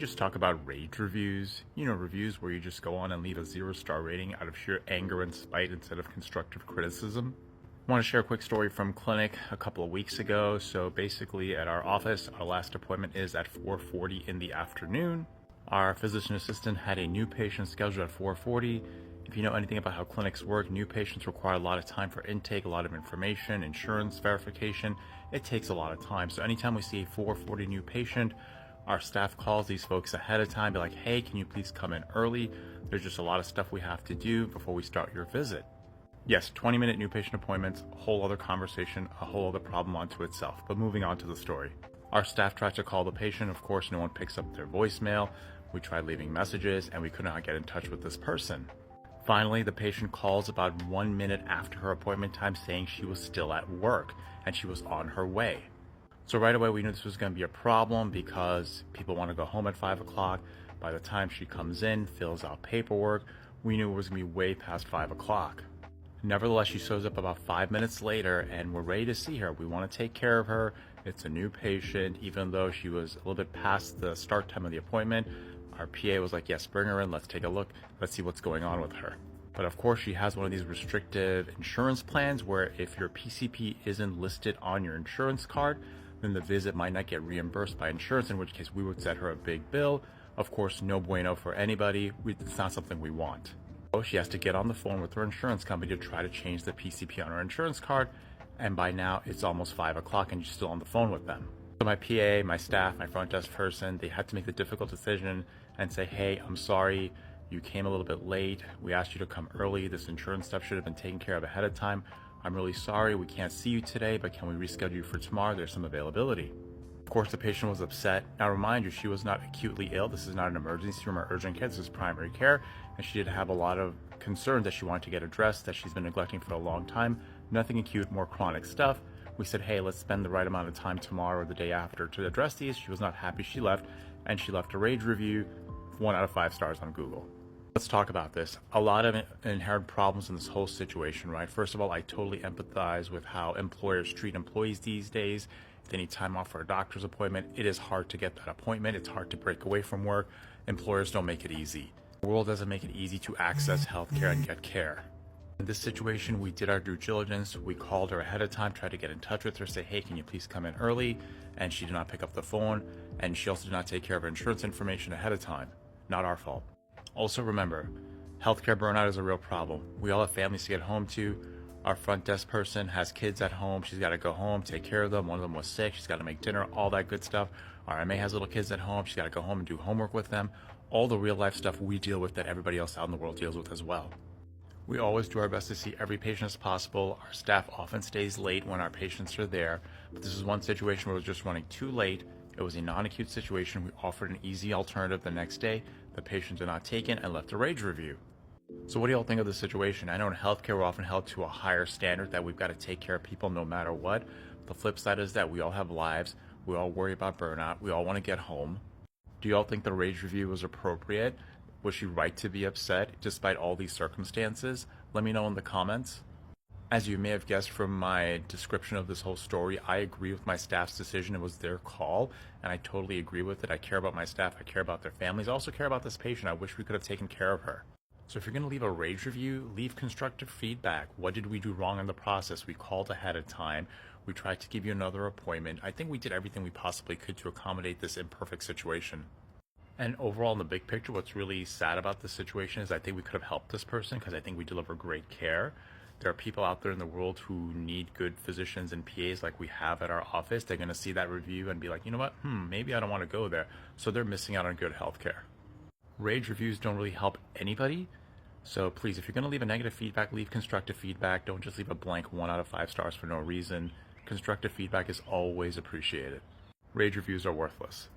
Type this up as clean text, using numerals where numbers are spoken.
Just talk about rage reviews. Reviews where you just go on and leave a 0-star rating out of sheer anger and spite instead of constructive criticism. I want to share a quick story from clinic a couple of weeks ago. So basically at our office, our last appointment is at 4:40 in the afternoon. Our physician assistant had a new patient scheduled at 4:40. If you know anything about how clinics work, new patients require a lot of time for intake, a lot of information, insurance verification. It takes a lot of time. So anytime we see a 4:40 new patient, our staff calls these folks ahead of time, be like, hey, can you please come in early? There's just a lot of stuff we have to do before we start your visit. Yes, 20-minute new patient appointments, a whole other conversation, a whole other problem unto itself. But moving on to the story. Our staff tried to call the patient. Of course, no one picks up their voicemail. We tried leaving messages and we could not get in touch with this person. Finally, the patient calls about 1 minute after her appointment time saying she was still at work and she was on her way. So right away we knew this was going to be a problem because people want to go home at 5 o'clock. By the time she comes in, fills out paperwork, we knew it was going to be way past 5 o'clock. Nevertheless, she shows up about 5 minutes later and we're ready to see her. We want to take care of her. It's a new patient. Even though she was a little bit past the start time of the appointment, our PA was like, yes, bring her in. Let's take a look. Let's see what's going on with her. But of course, she has one of these restrictive insurance plans where if your PCP isn't listed on your insurance card, then the visit might not get reimbursed by insurance, in which case we would set her a big bill. Of course, no bueno for anybody. It's not something we want. So she has to get on the phone with her insurance company to try to change the PCP on her insurance card. And by now it's almost 5 o'clock and she's still on the phone with them. So my PA, my staff, my front desk person, they had to make the difficult decision and say, hey, I'm sorry, you came a little bit late. We asked you to come early. This insurance stuff should have been taken care of ahead of time. I'm really sorry, we can't see you today, but can we reschedule you for tomorrow? There's some availability. Of course, the patient was upset. Now, remind you, she was not acutely ill. This is not an emergency room or urgent care. This is primary care. And she did have a lot of concerns that she wanted to get addressed that she's been neglecting for a long time. Nothing acute, more chronic stuff. We said, hey, let's spend the right amount of time tomorrow or the day after to address these. She was not happy. She left, and she left a rage review, 1 out of 5 stars on Google. Let's talk about this. A lot of inherent problems in this whole situation, right? First of all, I totally empathize with how employers treat employees these days. If they need time off for a doctor's appointment, it is hard to get that appointment. It's hard to break away from work. Employers don't make it easy. The world doesn't make it easy to access healthcare and get care. In this situation, we did our due diligence. We called her ahead of time, tried to get in touch with her, say, hey, can you please come in early? And she did not pick up the phone. And she also did not take care of her insurance information ahead of time. Not our fault. Also remember, healthcare burnout is a real problem. We all have families to get home to. Our front desk person has kids at home. She's got to go home, take care of them. One of them was sick. She's got to make dinner, all that good stuff. Our MA has little kids at home. She's got to go home and do homework with them. All the real life stuff we deal with that everybody else out in the world deals with as well. We always do our best to see every patient as possible. Our staff often stays late when our patients are there. But this is one situation where it was just running too late. It was a non-acute situation. We offered an easy alternative the next day. The patient did not take it and left a rage review. So what do y'all think of this situation? I know in healthcare we're often held to a higher standard that we've got to take care of people no matter what. The flip side is that we all have lives. We all worry about burnout. We all want to get home. Do y'all think the rage review was appropriate? Was she right to be upset despite all these circumstances? Let me know in the comments. As you may have guessed from my description of this whole story, I agree with my staff's decision. It was their call, and I totally agree with it. I care about my staff. I care about their families. I also care about this patient. I wish we could have taken care of her. So if you're going to leave a rage review, leave constructive feedback. What did we do wrong in the process? We called ahead of time. We tried to give you another appointment. I think we did everything we possibly could to accommodate this imperfect situation. And overall, in the big picture, what's really sad about this situation is I think we could have helped this person because I think we deliver great care. There are people out there in the world who need good physicians and PAs like we have at our office. They're going to see that review and be like, you know what, maybe I don't want to go there. So they're missing out on good healthcare. Rage reviews don't really help anybody. So please, if you're going to leave a negative feedback, leave constructive feedback. Don't just leave a blank 1 out of 5 stars for no reason. Constructive feedback is always appreciated. Rage reviews are worthless.